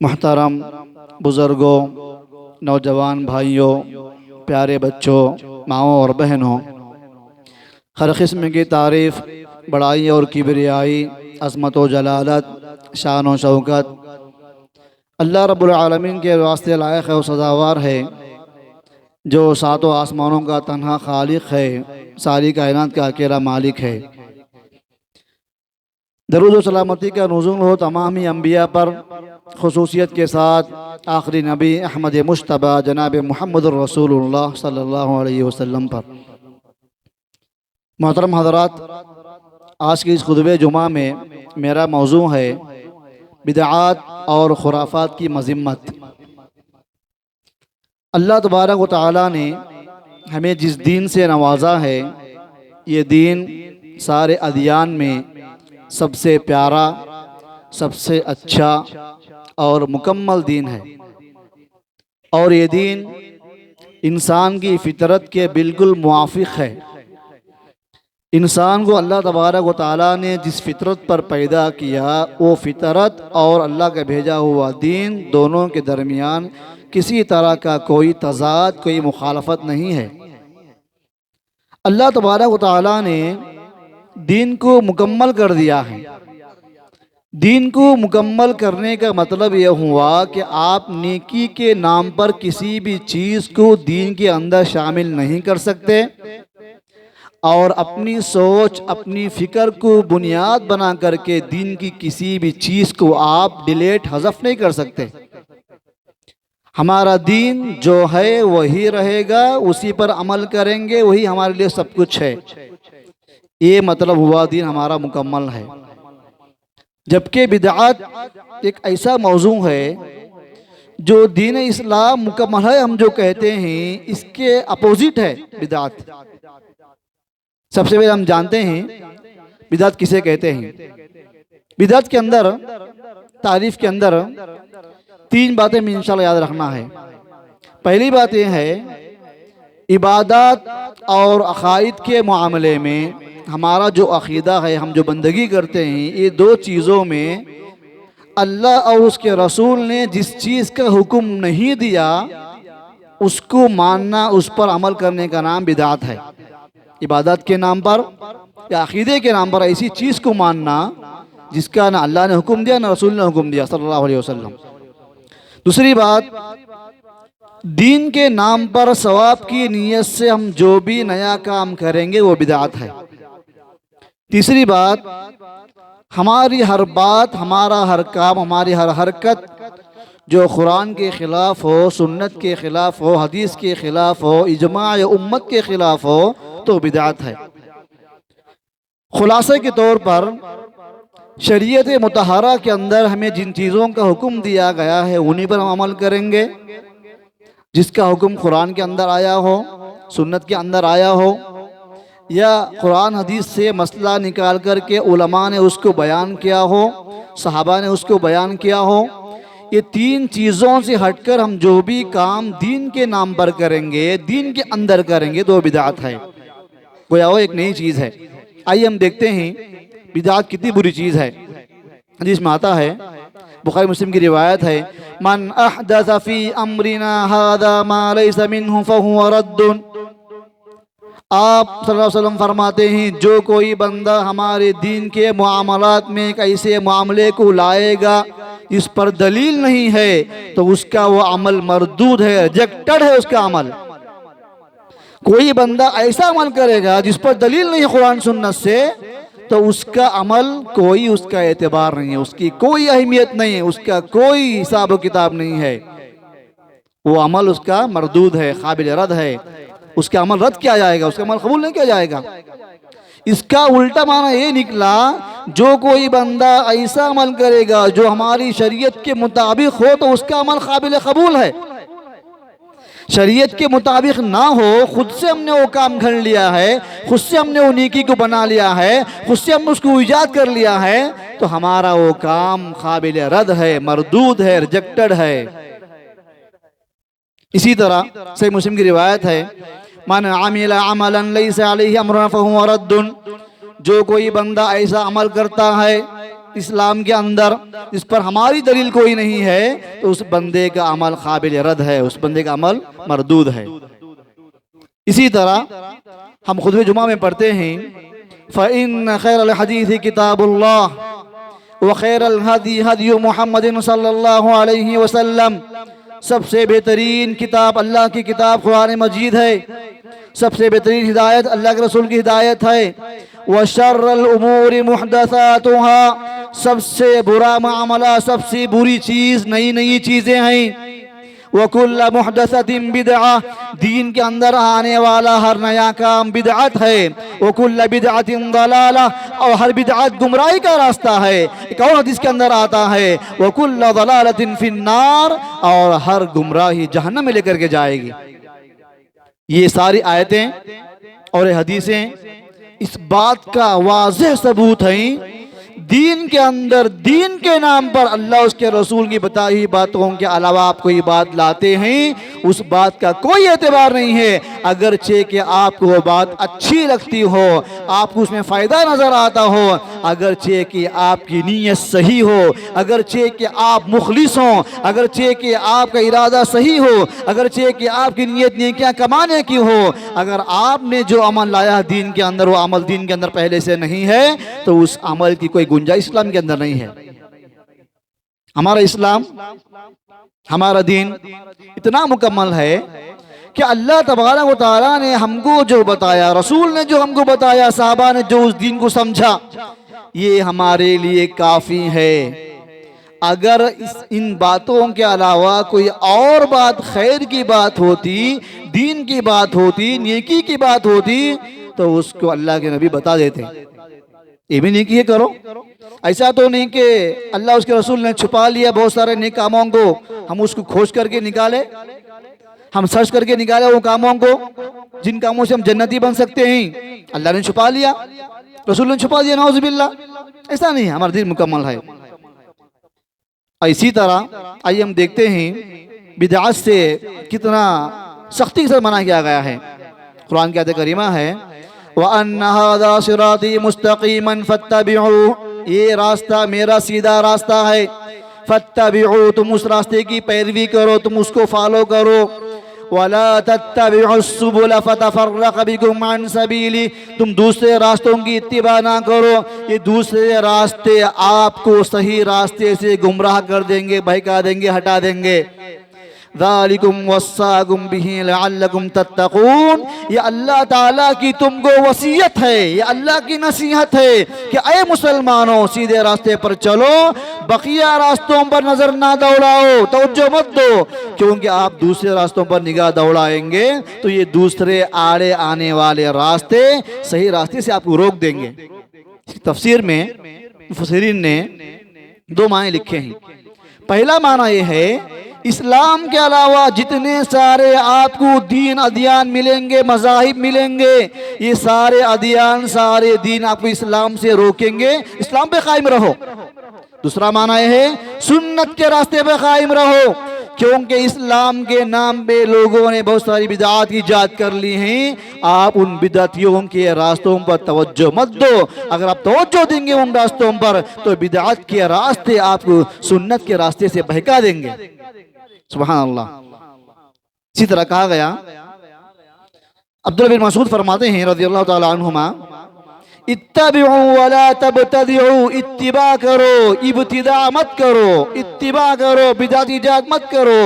मुहतरम बुज़ुर्गों, नौजवान भाइयों, प्यारे बच्चों, माओं और बहनों, हर किस्म की तारीफ़, बड़ाई और किबरियाई, अज़मत व जलालत, शान व शौकत अल्लाह रब्बुल आलमीन के वास्ते लायक है और सज़ावार है, जो सातों आसमानों का तन्हा खालिक है, सारी कायनात का अकेला मालिक है। दरूद व सलामती का नुज़ूल हो तमामी अंबिया पर, खुसूसियत के साथ आखिरी नबी अहमद मुश्तबा जनाब मुहम्मद रसूलुल्लाह सल्लल्लाहु अलैहि वसल्लम पर। मोहतरम हज़रात, आज की इस खुतबे जुमा में मेरा मौजू है बिदआत और खुराफात की मज़म्मत। अल्लाह तबारक व तआला ने हमें जिस दीन से नवाजा है, ये दीन सारे अदियान में सबसे प्यारा, सबसे अच्छा और मुकम्मल दीन है। और ये दीन इंसान की फितरत के बिल्कुल मुआफ़िक है। इंसान को अल्लाह तबारक व तआला ने जिस फितरत पर पैदा किया, वो फितरत और अल्लाह का भेजा हुआ दीन दोनों के दरमियान किसी तरह का कोई तज़ाद, कोई मुखालफत नहीं है। अल्लाह तबारक व तआला ने दीन को मुकम्मल कर दिया है। दीन को मुकम्मल करने का मतलब यह हुआ कि आप नेकी के नाम पर किसी भी चीज़ को दीन के अंदर शामिल नहीं कर सकते, और अपनी सोच, अपनी फ़िक्र को बुनियाद बना करके दीन की किसी भी चीज़ को आप डिलीट, हज़फ नहीं कर सकते। हमारा दीन जो है वही रहेगा, उसी पर अमल करेंगे, वही हमारे लिए सब कुछ है। ये मतलब हुआ दीन हमारा मुकम्मल है। जबकि बिदअत एक ऐसा मौजू है जो दीन इस्लाम मुकम्मल है हम जो कहते हैं, इसके अपोजिट है बिदअत। सबसे पहले हम जानते हैं बिदअत किसे कहते हैं। बिदअत के अंदर, तारीफ के अंदर तीन बातें हमें इंशाल्लाह याद रखना है। पहली बात यह है, इबादत और अकायद के मामले में हमारा जो अकीदा है, हम जो बंदगी करते हैं, ये दो चीज़ों में अल्लाह और उसके रसूल ने जिस चीज़ का हुक्म नहीं दिया, उसको मानना, उस पर अमल करने का नाम बिदअत है। इबादत के नाम पर या अकीदे के नाम पर ऐसी चीज़ को मानना जिसका ना अल्लाह ने हुक्म दिया, ना रसूल ने हुक्म दिया सल्लल्लाहु अलैहि वसल्लम। दूसरी बात, दीन के नाम पर सवाब की नीयत से हम जो भी नया काम करेंगे वो बिदअत है। तीसरी बात, हमारी हर बात, हमारा हर काम, हमारी हर हरकत जो कुरान के ख़िलाफ़ हो, सुन्नत के ख़िलाफ़ हो, हदीस के ख़िलाफ़ हो, इजमा या उम्मत के ख़िलाफ़ हो, तो बिदअत है। खुलासे के तौर पर शरीयत मुतहरा के अंदर हमें जिन चीज़ों का हुक्म दिया गया है उन्हीं पर हम अमल करेंगे। जिसका हुक्म कुरान के अंदर आया हो, सुन्नत के अंदर आया हो, या कुरान हदीस से मसला निकाल कर के उलमा ने उसको बयान किया हो, सहाबा ने उसको बयान किया हो, ये तीन चीज़ों से हटकर हम जो भी काम दीन के नाम पर करेंगे, दीन के अंदर करेंगे, तो बिदअत है, गोया वो एक नई चीज़ है। आइए हम देखते हैं बिदअत कितनी बुरी चीज़ है। हदीस में आता है, बुखारी मुस्लिम की रिवायत है, मन अहदथ फी अमरिना हादा मा लैसा मिन्हु फहुवा रद्दुन। आप सल्लल्लाहु अलैहि वसल्लम फरमाते हैं, जो कोई बंदा हमारे दीन के मुआमलात में एक ऐसे मामले को लाएगा इस पर दलील नहीं है तो उसका वो अमल मरदूद है, रिजेक्टेड है उसका अमल। कोई बंदा ऐसा अमल करेगा जिस पर दलील नहीं कुरान सुन्नत से, तो उसका अमल कोई उसका एतबार नहीं है, उसकी कोई अहमियत नहीं है, उसका कोई हिसाब किताब नहीं है, वो अमल उसका मरदूद है, काबिल रद्द है, उसका अमल रद्द किया जाएगा, उसका अमल कबूल नहीं किया जाएगा। इसका उल्टा माना ये निकला, जो कोई बंदा ऐसा अमल करेगा जो हमारी शरीयत के मुताबिक हो तो उसका अमल काबिल कबूल है। शरीयत के मुताबिक ना हो, खुद से हमने वो काम कर लिया है, खुद से हमने वो नेकी को बना लिया है, खुद से हमने उसको ईजाद कर लिया है, तो हमारा वो काम काबिल रद्द है, मरदूद है, रिजेक्टेड है। इसी तरह सही मुस्लिम की रिवायत है, मन आमिला अमलन लैसा अलैहि अमरुना फहुवा रद्दुन। जो कोई बंदा ऐसा अमल करता है इस्लाम के अंदर इस पर हमारी दलील कोई नहीं है, तो उस बंदे का अमल काबिल रद्द है, उस बंदे का अमल मरदूद है। इसी तरह हम खुतबे जुमा में पढ़ते हैं, फ़इन्न खैरल हदीस किताबुल्लाह व खैरल हदी हदी मुहम्मद सल्लल्लाहु अलैहि वसल्लम। सबसे बेहतरीन किताब अल्लाह की किताब कुरान मजीद है, सबसे बेहतरीन हिदायत अल्लाह के रसूल की हिदायत है। व शर्रुल उमूरि मुहदसातुहा, सबसे बुरा मामला, सबसे बुरी चीज़ नई नई चीज़ें हैं। व कुल्लु मुहदसतिन बिदअह, दीन के अंदर आने वाला हर नया काम बिदअत है। व कुल्लु बिदअतिन दलाला, और हर बिदअत गुमराही का रास्ता है। एक और हदीस के अंदर आता है, व कुल्लु दलालतिन फिन्नार, और हर गुमराही जहन्नम में लेकर के जाएगी। ये सारी आयतें और हदीसें इस बात का वाज़ेह सबूत हैं, दीन के अंदर दीन के नाम पर अल्लाह उसके रसूल की बताई हुई बातों के अलावा आप कोई बात लाते हैं, उस बात का कोई एतबार नहीं है। अगरचे कि आपको वो बात अच्छी लगती हो, आपको उसमें फ़ायदा नज़र आता हो, अगरचे कि आपकी नीयत सही हो, अगरचे कि आप मुखलिस हों, अगरचे कि आपका इरादा सही हो, अगरचे कि आपकी नीयत नेकियां कमाने की हो, अगर आपने जो अमल लाया है दीन के अंदर, वो अमल दीन के अंदर पहले से नहीं है, तो उस अमल की कोई गुंजाइश इस्लाम के अंदर नहीं है। हमारा इस्लाम, हमारा दीन इतना मुकम्मल है कि अल्लाह तबारक व तआला ने हमको जो बताया, रसूल ने जो हमको बताया, साहबा ने जो उस दीन को समझा, ये हमारे लिए काफ़ी है। अगर इन बातों के अलावा कोई और बात, खैर की बात होती, दीन की बात होती, नेकी की बात होती, तो उसको अल्लाह के नबी बता देते, ये भी नेकी है करो। ऐसा तो नहीं कि अल्लाह उसके रसूल ने छुपा लिया बहुत सारे नेक कामों को, हम उसको खोज करके निकाले, हम सर्च करके निकाले वो कामों को जिन कामों से हम जन्नती बन सकते हैं, अल्लाह ने छुपा लिया, रसूल ने छुपा दिया, नाउज़ुबिल्लाह। ऐसा नहीं है, हमारा दीन मुकम्मल है। इसी तरह आइए हम देखते हैं बिदअत से कितना सख्ती से मना किया गया है। कुरान की आयत करीमा है, व अन्ना हाज़ा सिराती मुस्तक़ीमन फत्तबिऊ, ये रास्ता मेरा सीधा रास्ता है, फत्तबिऊ, तुम उस रास्ते की पैरवी करो, तुम उसको फॉलो करो। वला तत्तबिउस सुबुल फतफर्रक़ बिकुम अन सबीली, तुम दूसरे रास्तों की इत्तिबा ना करो, ये दूसरे रास्ते आपको सही रास्ते से गुमराह कर देंगे, बहका देंगे, हटा देंगे। ज़ालिकुम वस्साकुम बिही लअल्लकुम तत्तक़ून, ये अल्लाह ताला की तुमको वसीयत है, ये अल्लाह की नसीहत है कि अय मुसलमानों सीधे रास्ते पर चलो, बकिया रास्तों पर नजर ना दौड़ाओ, तवज्जो मत दो, क्योंकि आप दूसरे रास्तों पर निगाह दौड़ाएंगे तो ये दूसरे आड़े आने वाले रास्ते सही रास्ते से आपको रोक देंगे। तफसीर में मुफस्सिरीन ने दो माने लिखे हैं। पहला माना यह है, इस्लाम के अलावा जितने सारे आपको दीन अदियान मिलेंगे, मज़ाहिब मिलेंगे, ये सारे अदियान सारे दीन आपको इस्लाम से रोकेंगे, इस्लाम पे कायम रहो। दूसरा माना यह है, सुन्नत के रास्ते पे कायम रहो, क्योंकि इस्लाम के नाम पे लोगों ने बहुत सारी बिदअत ईजाद कर ली हैं। आप उन बिदअतियों के रास्तों पर तवज्जो मत दो। अगर आप तवज्जो देंगे उन रास्तों पर तो बिदअत के रास्ते आपको सुन्नत के रास्ते से बहका देंगे। सुभान अल्लाह। इसी तरह कहा गया, अब्दुल्लाह बिन मसूद फरमाते हैं रज़ियल्लाहु ताला अन्हुमा, इत्तबिउ वला तब्तदिउ, इत्तिबा करो, इब्तिदा मत करो, इत्तिबा करो, बिदअत ईजाद मत करो।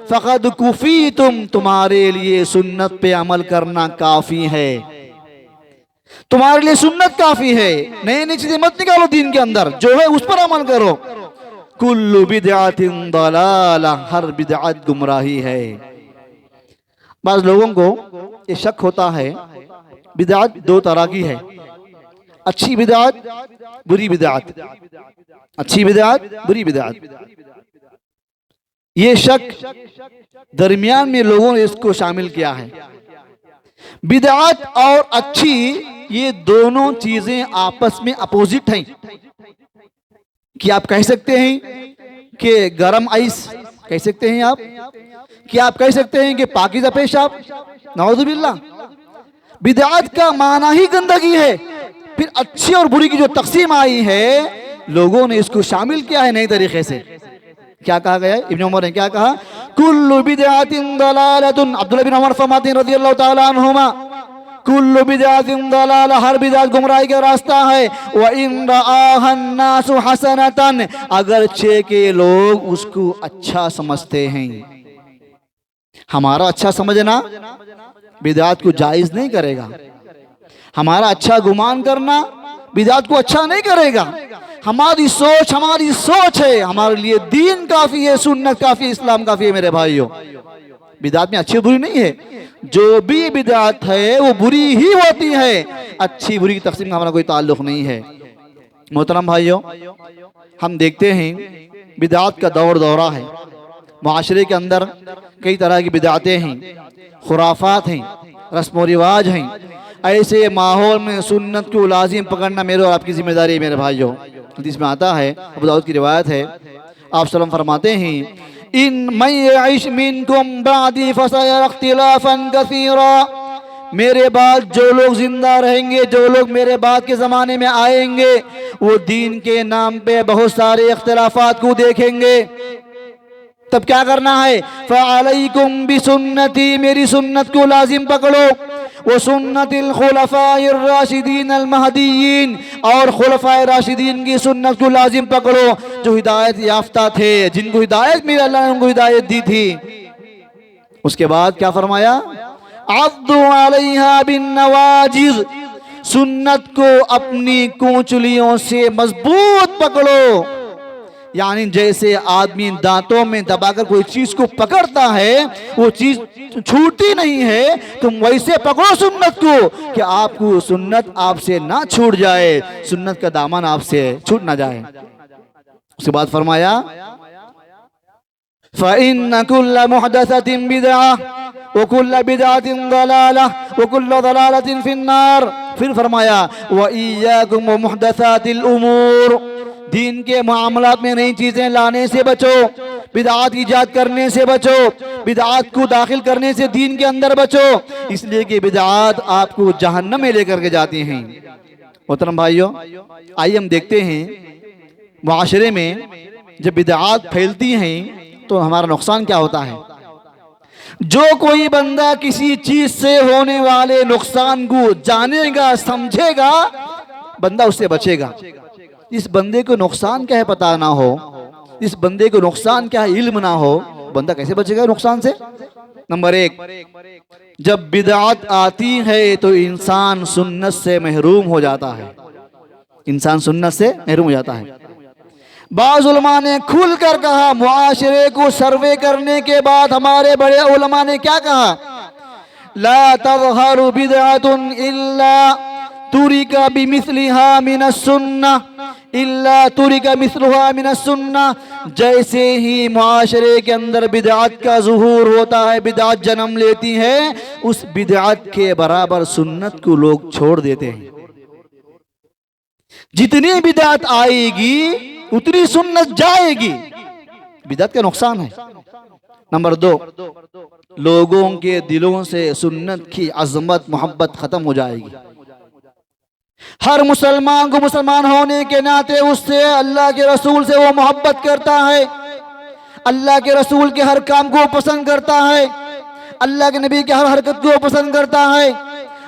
फ़क़द कुफ़ीतुम, तुम्हारे लिए सुन्नत पे अमल करना काफी है, तुम्हारे लिए सुन्नत काफी है। नई नई चीजें मत निकालो दीन के अंदर, जो है उस पर अमल करो। कुल्लु बिदअतिन दलाला, हर बिदअत गुमराही है। बाज़ लोगों को ये शक होता है, बिदअत दो तरह की है, अच्छी बिदअत, बुरी बिदअत, अच्छी बिदअत, बुरी बिदअत। ये शक दरमियान में लोगों ने इसको शामिल किया है। बिदअत और अच्छी ये दोनों चीजें आपस में अपोजिट हैं। कि आप कह सकते हैं कि गरम आइस, कह सकते हैं आप, कि आप कह सकते हैं कि पाकीज़ा पेशाब, नाउज़ुबिल्लाह। बिदअत का माना ही गंदगी है। फिर अच्छी और बुरी की जो तकसीम आई है, लोगों ने इसको शामिल किया है नए तरीके से। क्या कहा गया है? इब्न उमर ने क्या कहा, कुल्लु बिदअतिन दलालतुन, अब्दुल्लाह बिन उमर फरमाते हैं रज़ियल्लाहु ताला अन्हुमा, कुल्लु बिदअतिन दलाला, हर बिदअत गुमराही का रास्ता है। व इन रआहा अन्नासु हसनतन, अगरचे के लोग उसको अच्छा समझते हैं। हमारा अच्छा समझना बिदअत को जायज नहीं करेगा, हमारा अच्छा गुमान करना बिदअत को अच्छा नहीं करेगा। हमारी सोच है, हमारे लिए दीन काफी है, सुन्नत काफी है, इस्लाम काफी है। मेरे भाइयों, बिदअत में अच्छी बुरी नहीं है, जो भी बिदअत है वो बुरी ही होती है, अच्छी बुरी की तकसीम का हमारा कोई ताल्लुक नहीं है। मोहतरम भाइयों, हम देखते हैं बिदअत का दौर दौरा है, माशरे के अंदर कई तरह की बिदअतें हैं, खुराफात हैं, रस्म व रिवाज हैं। ऐसे माहौल में सुन्नत को लाजिम पकड़ना मेरे और आपकी जिम्मेदारी है। मेरे भाइयों, हदीस में आता है, अबू दाऊद की रिवायत है, आप सल्लम फरमाते हैं, इन मैं यइश मिनकुम बादी फसयरा इख्तिलाफन कसीरा, मेरे बाद जो लोग जिंदा रहेंगे, जो लोग मेरे बाद के ज़माने में आएंगे, वो दीन के नाम पे बहुत सारे इख्तिलाफात को देखेंगे। तब क्या करना है, फ़अलैकुम बिसुन्नती, मेरी सुन्नत को लाजिम पकड़ो, वो सुन्नतिल खुलफाइर राशिदीन अल महदीयीन, और खुलफाए राशिदीन की सुन्नत को लाजिम पकड़ो, जो हिदायत याफ्ता थे, जिनको हिदायत मेरे अल्लाह ने उनको हिदायत दी थी। उसके बाद क्या फरमाया, अद्दु अलैहा बिन नवाजिज़, सुन्नत को अपनी कोंचलियों से मजबूत पकड़ो। यानी जैसे आदमी दांतों में दबाकर कोई चीज को पकड़ता है, वो चीज छूटती नहीं है, तुम वैसे पकड़ो सुन्नत को कि आपको सुन्नत आपसे ना छूट जाए, सुन्नत का दामन आपसे छूट ना जाए। उसके बाद फरमाया, फ़इन्न कुल्ल मुहदसतिन बिदअह व कुल्ल बिदअतिन दलालह व कुल्ल दलालतिन फिन्नार। फिर फरमाया, व इय्याकुम व मुहदसातिल उमूर, दीन के मामलात में नई चीजें लाने से बचो, बिदअत ईजाद करने से बचो, बिदअत को दाखिल करने से दीन के अंदर बचो, इसलिए कि बिदअत आपको जहन्नम में लेकर के जाती हैं। मोहतरम भाइयों, आइए हम देखते हैं माशरे में जब बिदअत फैलती हैं तो हमारा नुकसान क्या होता है। जो कोई बंदा किसी चीज से होने वाले नुकसान को जानेगा, समझेगा, बंदा उससे बचेगा। इस बंदे को नुकसान क्या है पता ना हो, इस बंदे को नुकसान क्या है इल्म ना हो, बंदा कैसे बचेगा नुकसान से। नंबर एक, जब बिदअत आती है तो इंसान सुन्नत से महरूम हो जाता है, इंसान सुन्नत से महरूम हो जाता है। बाज़ उलमा ने खुल कर कहा, मुआशरे को सर्वे करने के बाद हमारे बड़े उलमा ने क्या कहा, ला तज़हरु बिदअतुन इल्ला तुरिका बिमिस्लिहा मिनस सुन्नह इल्ला तुरिका मिस्लुहा मिनस सुन्नह। जैसे ही मुआशरे के अंदर बिदअत का ज़ुहूर होता है, बिदअत जन्म लेती है, उस बिदअत के बराबर सुन्नत को लोग छोड़ देते हैं। जितनी बिदअत आएगी उतनी सुन्नत जाएगी। बिदअत का नुकसान है। नंबर 2, लोगों के दिलों से सुन्नत की अजमत मोहब्बत खत्म हो जाएगी। हर मुसलमान को मुसलमान होने के नाते उससे, अल्लाह के रसूल से वो मोहब्बत करता है, अल्लाह के रसूल के हर काम को पसंद करता है, अल्लाह के नबी के हर हरकत को पसंद करता है,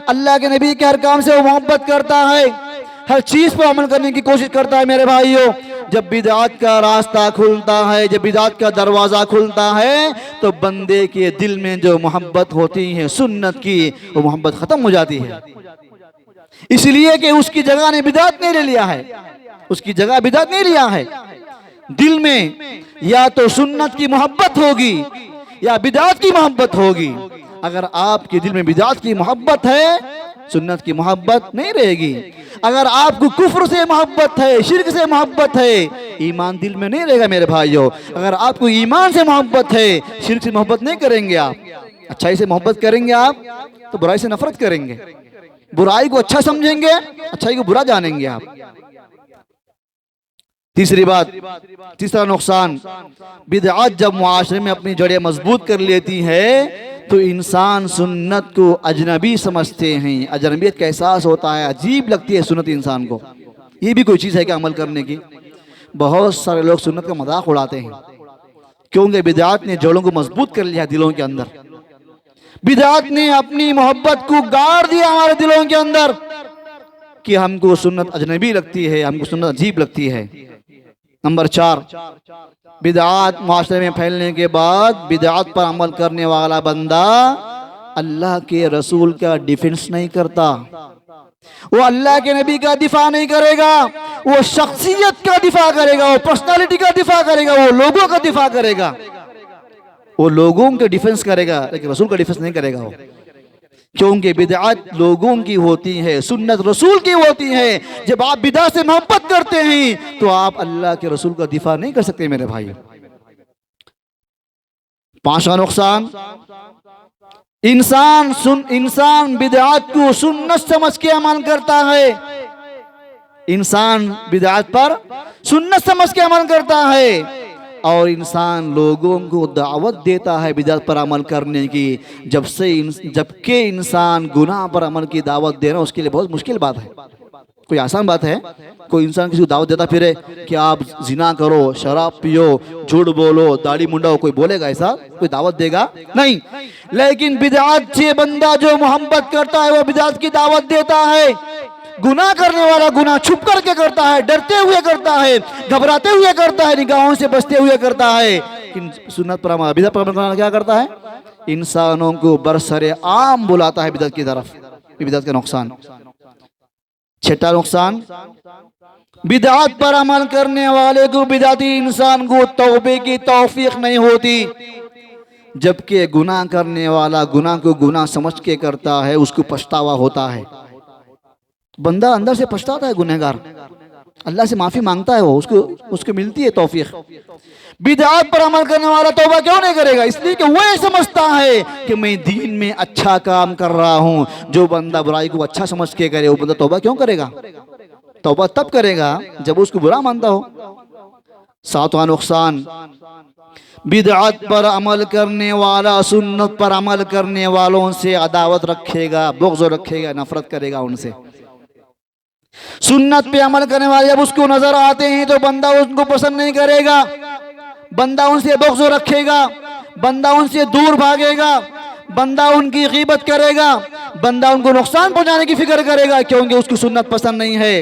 अल्लाह के नबी के हर काम से वो मोहब्बत करता है, हर चीज पर अमल करने की कोशिश करता है। मेरे भाइयों, जब बिदअत का रास्ता खुलता है, जब बिदअत का दरवाजा खुलता है, तो बंदे के दिल में जो मोहब्बत होती है सुन्नत की, वो मोहब्बत खत्म हो जाती है। इसलिए कि उसकी जगह ने बिदअत नहीं ले लिया है, उसकी जगह बिदअत नहीं लिया है। दिल में या तो सुन्नत की मोहब्बत होगी या बिदअत की मोहब्बत होगी। अगर आपके दिल में बिदअत की मोहब्बत है, सुन्नत की मोहब्बत नहीं रहेगी। अगर आपको कुफ्र से मोहब्बत है, शिर्क से मोहब्बत है, ईमान दिल में नहीं रहेगा। मेरे भाइयों, अगर आपको ईमान से मोहब्बत है, शिर्क से मोहब्बत नहीं करेंगे आप, अच्छाई से मोहब्बत करेंगे आप, तो बुराई से नफरत करेंगे। बुराई को अच्छा समझेंगे, अच्छाई को बुरा जानेंगे आप। तीसरी बात, तीसरा नुकसान, बिदअत जब मुआशरे में अपनी जड़ें मजबूत कर लेती है तो इंसान सुन्नत को अजनबी समझते हैं। अजनबियत का एहसास होता है, अजीब लगती है सुन्नत इंसान को। ये भी कोई चीज़ है क्या अमल करने की? बहुत सारे लोग सुन्नत का मजाक उड़ाते हैं, क्योंकि बिदअत ने जड़ों को मजबूत कर लिया दिलों के अंदर। बिदअत ने अपनी मोहब्बत को गाड़ दिया हमारे दिलों के अंदर कि हमको सुन्नत अजनबी लगती है, हमको सुन्नत अजीब लगती है। नंबर 4, बिदअत माशरे में फैलने के बाद बिदअत पर अमल करने वाला बंदा अल्लाह के रसूल का डिफेंस नहीं करता, वो अल्लाह के नबी का दिफा नहीं करेगा, वो शख्सियत का दिफा करेगा, वो पर्सनालिटी का दिफा करेगा, वो लोगों का दिफा करेगा, वो लोगों के डिफेंस करेगा, लेकिन रसूल का डिफेंस नहीं करेगा वो। क्योंकि बिदअत लोगों की होती है, सुन्नत रसूल की होती है। जब आप बिदअत से मोहब्बत करते हैं तो आप अल्लाह के रसूल का दिफा नहीं कर सकते मेरे भाई। 5वां नुकसान, इंसान बिदअत को सुन्नत समझ के अमल करता है। इंसान बिदअत पर सुन्नत समझ के अमल करता है और इंसान लोगों को दावत देता है बिदअत पर अमल करने की। जबकि इंसान गुनाह पर अमल की दावत देना उसके लिए बहुत मुश्किल बात है। कोई आसान बात है? कोई इंसान किसी को दावत देता फिरे कि आप जिना करो, शराब पियो, झूठ बोलो, दाढ़ी मुंडाओ, कोई बोलेगा ऐसा? कोई दावत देगा? नहीं। लेकिन बिदअत से बंदा जो मोहब्बत करता है वो बिदअत की दावत देता है। गुनाह करने वाला गुनाह छुप करके करता है, डरते हुए करता है, घबराते हुए करता है, निगाहों से बचते हुए करता है। सुन्नत पर अमल, बिदअत पर अमल क्या करता है? इंसानों को बरसरे आम बुलाता है बिदअत की तरफ। बिदअत का नुकसान। 6वां नुकसान, बिदअत पर अमल करने वाले को, बिदअती इंसान को तौबे की तौफीक नहीं होती। जबकि गुनाह करने वाला गुनाह को गुनाह समझ के करता है, उसको पछतावा होता है। बंदा अंदर से पछताता है, गुनहगार अल्लाह से माफी मांगता है, वो उसको मिलती है तौफीक। बिदअत पर अमल करने वाला तौबा क्यों नहीं करेगा? इसलिए कि वो ये समझता है कि मैं दीन में अच्छा काम कर रहा हूँ। जो बंदा बुराई को अच्छा समझ के करे वो बंदा तौबा क्यों करेगा? तौबा तब करेगा जब उसको बुरा मानता हो। 7वां नुकसान, बिदअत पर अमल करने वाला सुन्नत पर अमल करने वालों से अदावत रखेगा, बुग़्ज़ रखेगा, नफरत करेगा उनसे। सुन्नत पे अमल करने वाले जब उसको नजर आते हैं तो बंदा उनको पसंद नहीं करेगा, बंदा उनसे बुग़्ज़ रखेगा, बंदा उनसे दूर भागेगा, बंदा उनकी ग़ीबत करेगा, बंदा उनको नुकसान पहुंचाने की फिक्र करेगा, क्योंकि उसको सुन्नत पसंद नहीं है।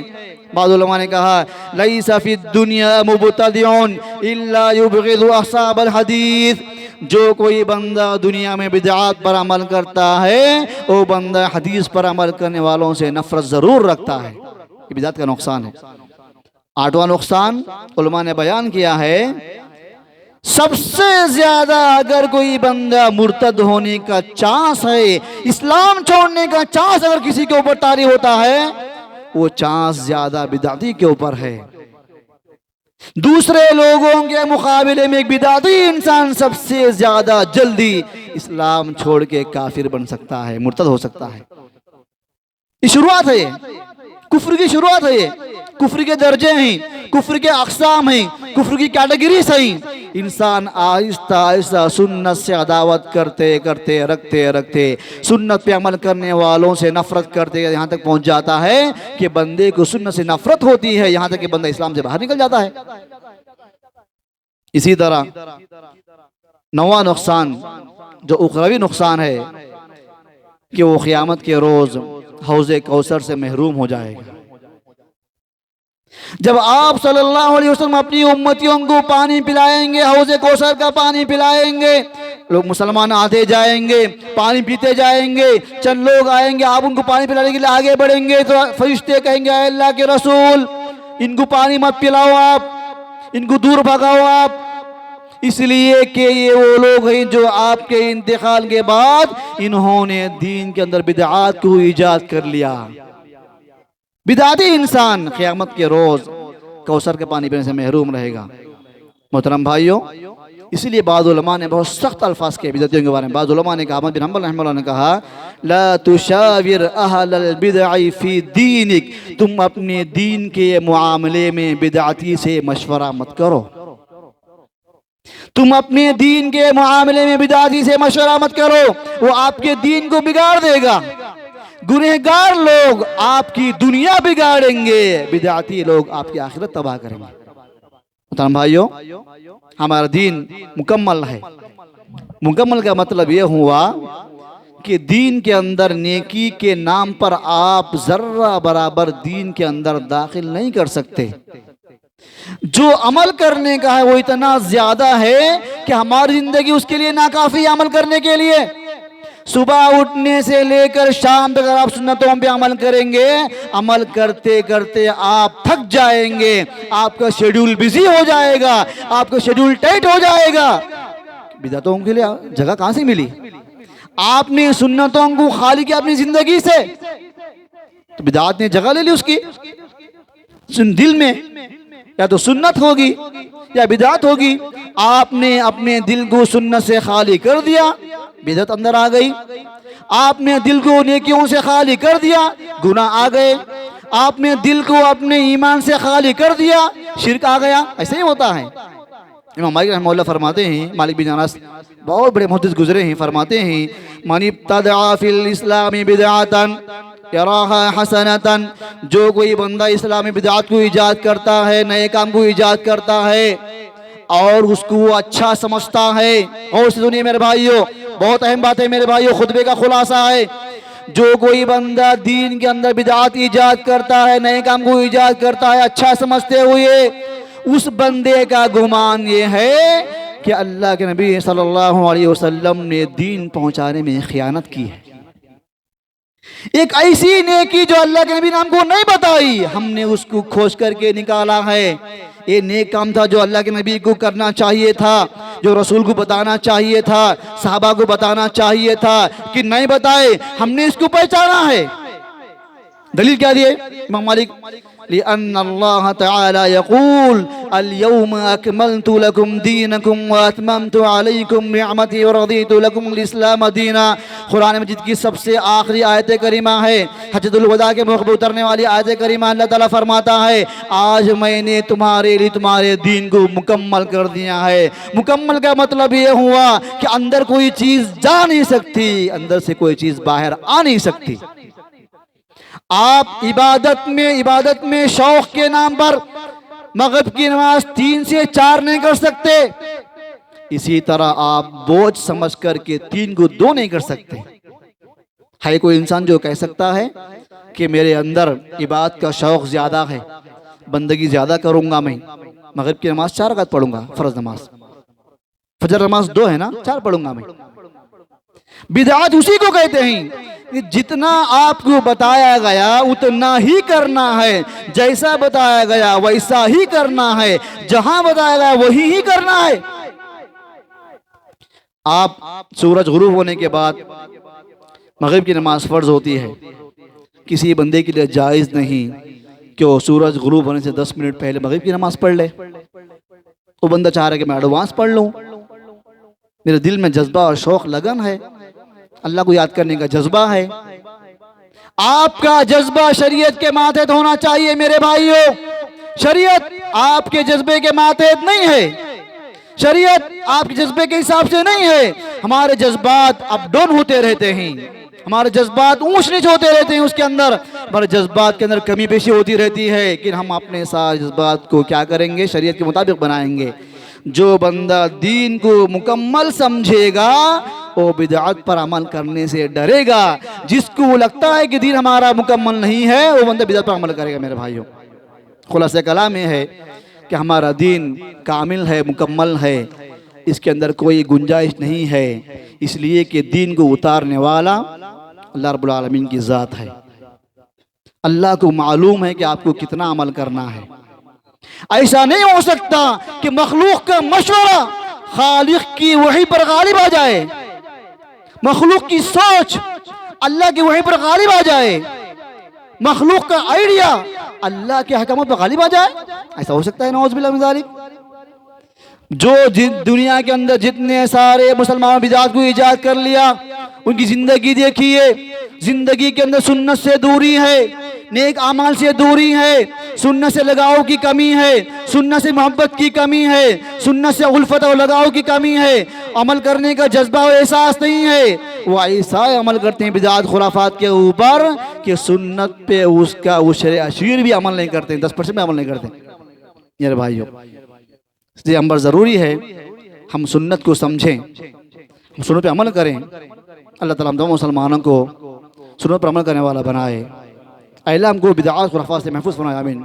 बाद उलमा ने कहा, लैसा फिद दुनिया मुब्तदिउन इल्ला युबग़िदु अस्हाबल हदीस। जो कोई बंदा दुनिया में बिदअत पर अमल करता है वो बंदा हदीस पर अमल करने वालों से नफरत जरूर रखता है। ये बिदअत का नुकसान है। 8वां नुकसान उलमा ने बयान किया है, सबसे ज्यादा अगर कोई बंदा मुर्तद होने का चांस है, इस्लाम छोड़ने का चांस अगर किसी के ऊपर तारी होता है, वो चांस ज्यादा बिदाती के ऊपर है। दूसरे लोगों के मुकाबले में एक बिदाती इंसान सबसे ज्यादा जल्दी इस्लाम छोड़ के काफिर बन सकता है, मुर्तद हो सकता है। ये शुरुआत है, ये कुफ्र की शुरुआत है, ये कुफ्र के दर्जे हैं, कुफ्र के अक़साम हैं, कुफ्र की कैटेगरीज हैं। इंसान आहिस्ता आहिस्ता सुन्नत से अदावत करते करते रखते रखते सुन्नत पे अमल करने वालों से नफरत करते यहाँ तक पहुँच जाता है कि बंदे को सुन्नत से नफरत होती है, यहाँ तक कि बंदा इस्लाम से बाहर निकल जाता है। इसी तरह नौवां नुकसान जो उखरवी नुकसान है कि वो क़यामत के रोज़ हौज़े कौसर से महरूम हो जाएगा। जब आप सल्लल्लाहु अलैहि वसल्लम अपनी उम्मतियों को पानी पिलाएंगे, हौज़े कौसर का पानी पिलाएंगे, लोग मुसलमान आते जाएंगे, पानी पीते जाएंगे, चंद लोग आएंगे, आप उनको पानी पिलाने के लिए आगे बढ़ेंगे तो फरिश्ते कहेंगे, अल्लाह के रसूल इनको पानी मत पिलाओ, आप इनको दूर भगाओ आप, इसलिए कि ये वो लोग हैं जो आपके इंतकाल के बाद इन्होंने दीन के अंदर बिदआत को ईजाद कर लिया। बिदाती इंसान क़यामत के रोज़ कौसर के पानी पीने से महरूम रहेगा। मोहतरम भाइयों, इसलिए बाद उलमा ने बहुत सख्त अल्फाज के बिदअतियों के बारे में, बाद उलमा ने कहा, अहमद बिन हंबल रहमतुल्लाह ने कहा, ला तुशाविर अहलल बिदअ फी दीनिक, तुम अपने दीन के मुआमले में बिदअती से मशवरा मत करो। तुम अपने दीन के मुआमले में बिदअती से मशवरा मत करो, वो आपके दीन को बिगाड़ देगा। गुनहगार लोग आपकी दुनिया बिगाड़ेंगे, बिदअती लोग आपकी आखिरत तबाह करेंगे। मोहतरम भाइयों, हमारा दीन मुकम्मल है। मुकम्मल का मतलब यह हुआ कि दीन के अंदर नेकी के नाम पर आप जर्रा बराबर दीन के अंदर दाखिल नहीं कर सकते। जो अमल करने का है वो इतना ज्यादा है कि हमारी जिंदगी उसके लिए नाकाफी अमल करने के लिए। सुबह उठने से लेकर शाम तक अगर आप सुन्नतों पे अमल करेंगे, अमल करते करते आप थक जाएंगे, आपका शेड्यूल बिजी हो जाएगा, आपका शेड्यूल टाइट हो जाएगा। बिदअतों के लिए जगह कहां से मिली? आपने सुन्नतों को खाली किया अपनी जिंदगी से, तो बिदअत ने जगह ले ली उसकी दिल में। या तो सुन्नत होगी या बिदअत होगी। आपने अपने दिल को सुन्नत से खाली कर दिया, बिदअत अंदर आ गई। आपने दिल को नेकियों से खाली कर दिया, गुनाह आ गए। आपने दिल को अपने ईमान से खाली कर दिया, शिर्क आ गया। ऐसे ही होता है। इमाम मालिक रहमतुल्लाह फरमाते हैं, मालिक बिन अनस बहुत बड़े मुहद्दिस गुजरे हैं, फरमाते हैं, मन इब्तदअ फिल इस्लामी बिदअतन यराहा हसनतन, जो कोई बंदा इस्लामी बिदअत को ईजाद करता है, नए काम को ईजाद करता है और उसको वो अच्छा समझता है। और सुनिए मेरे भाइयों, बहुत अहम बात है मेरे भाइयों, खुतबे का खुलासा है। जो कोई बंदा दीन के अंदर बिदअत ईजाद करता है, नए काम को ईजाद करता है अच्छा समझते हुए, उस बंदे का गुमान ये है कि अल्लाह के नबी सल्लल्लाहु अलैहि वसल्लम ने दीन पहुंचाने में खियानत की है। एक ऐसी नेकी जो अल्लाह के नबी ने हमको नहीं बताई, हमने उसको खोज करके निकाला है। ये नेक काम था जो अल्लाह के नबी को करना चाहिए था, जो रसूल को बताना चाहिए था, साहबा को बताना चाहिए था, कि नहीं बताए, हमने इसको पहचाना है। दलील क्या दिए इमाम मालिक? लिअन्न अल्लाह तआला यक़ूल अल-यौम अकमलतु लकुम दीनकुम व अतममतु अलैकुम निअमती व रदीतु लकुम अल-इस्लाम दीना। कुरान मजीद की सबसे आखिरी आयत करीमा है, हज्जतुल वदा के मौके पर उतरने वाली आयत करीमा। अल्लाह ताला फरमाता है, आज मैंने तुम्हारे लिए तुम्हारे दीन को मुकम्मल कर दिया है। मुकम्मल का मतलब ये हुआ कि अंदर कोई चीज जा नहीं सकती, अंदर से कोई चीज बाहर आ नहीं सकती। आप इबादत में शौक के नाम पर मगरिब की नमाज 3 से 4 नहीं कर सकते, इसी तरह आप बोझ समझ करके 3 को 2 नहीं कर सकते। है कोई इंसान जो कह सकता है कि मेरे अंदर इबादत का शौक ज्यादा है, बंदगी ज्यादा करूंगा, मैं मगरिब की नमाज 4 रकात पढ़ूंगा, फर्ज नमाज, फजर नमाज 2 है ना, 4 पढ़ूंगा मैं। बिदअत उसी को कहते हैं कि जितना आपको बताया गया उतना ही करना है, जैसा बताया गया वैसा ही करना है, जहां बताया गया वही ही करना है। आप सूरज गुरूब होने के बाद मगरिब की नमाज फ़र्ज होती है, किसी बंदे के लिए जायज़ नहीं कि वो सूरज गुरूब होने से 10 मिनट पहले मगरिब की नमाज पढ़ ले। वो बंदा चाह रहा है कि मैं एडवांस पढ़ लूँ, मेरे दिल में जज्बा और शौक़ लगन है, अल्लाह को याद करने का जज्बा है। आपका जज्बा शरीयत के मातहत होना चाहिए मेरे भाइयों। शरीयत आपके जज्बे के मातहत नहीं है, शरीयत आपके जज्बे के हिसाब से नहीं है। हमारे जज्बात अप डाउन होते रहते हैं, हमारे जज्बात ऊंच नीच होते रहते हैं, उसके अंदर हमारे जज्बात के अंदर कमी पेशी होती रहती है। लेकिन हम अपने सारे जज्बात को क्या करेंगे, शरीयत के मुताबिक बनाएंगे। जो बंदा दीन को मुकम्मल समझेगा वो बिदअत पर अमल करने से डरेगा। जिसको लगता है कि दीन हमारा मुकम्मल नहीं है वो बंदा बिदअत पर अमल करेगा। मेरे भाइयों, खुलासा कलाम में है कि हमारा दीन कामिल है, मुकम्मल है, इसके अंदर कोई गुंजाइश नहीं है, इसलिए कि दीन को उतारने वाला अल्लाह रब्बुल आलमीन की ज़ात है। अल्लाह को मालूम है कि आपको कितना अमल करना है। ऐसा नहीं हो सकता कि मखलूक का मशवरा खालिक की वही पर गालिब आ जाए, मखलूक की सोच अल्लाह की वही पर गालिब आ जाए, मखलूक का आइडिया अल्लाह के हकम पर गालिब आ जाए। ऐसा हो सकता है? नौज़ बिल्लाह मिन ज़ालिक। जो दुनिया के अंदर जितने सारे मुसलमान बिदात को ईजाद कर लिया, उनकी जिंदगी देखिए, जिंदगी के अंदर सुन्नत से दूरी है, नेक अमाल से दूरी है, सुन्नत से लगाव की कमी है, सुन्नत से मोहब्बत की कमी है, सुन्नत से उल्फत और लगाव की कमी है, अमल करने का जज्बा और एहसास नहीं है। वो ऐसा अमल करते हैं बिदात खुराफात के ऊपर कि सुन्नत पे उसका उशरे अशीर भी अमल नहीं करते, 10% में अमल नहीं करते। मेरे भाइयों, इसलिए अमर ज़रूरी है हम सुन्नत को समझें, हम सुन्नत पे अमल करें। अल्लाह ताला हम तमाम मुसलमानों को सुन्नत पर अमल करने वाला बनाए। अल्लाह हमको बिदअत खुराफात से महफूज फरमाए। आमीन।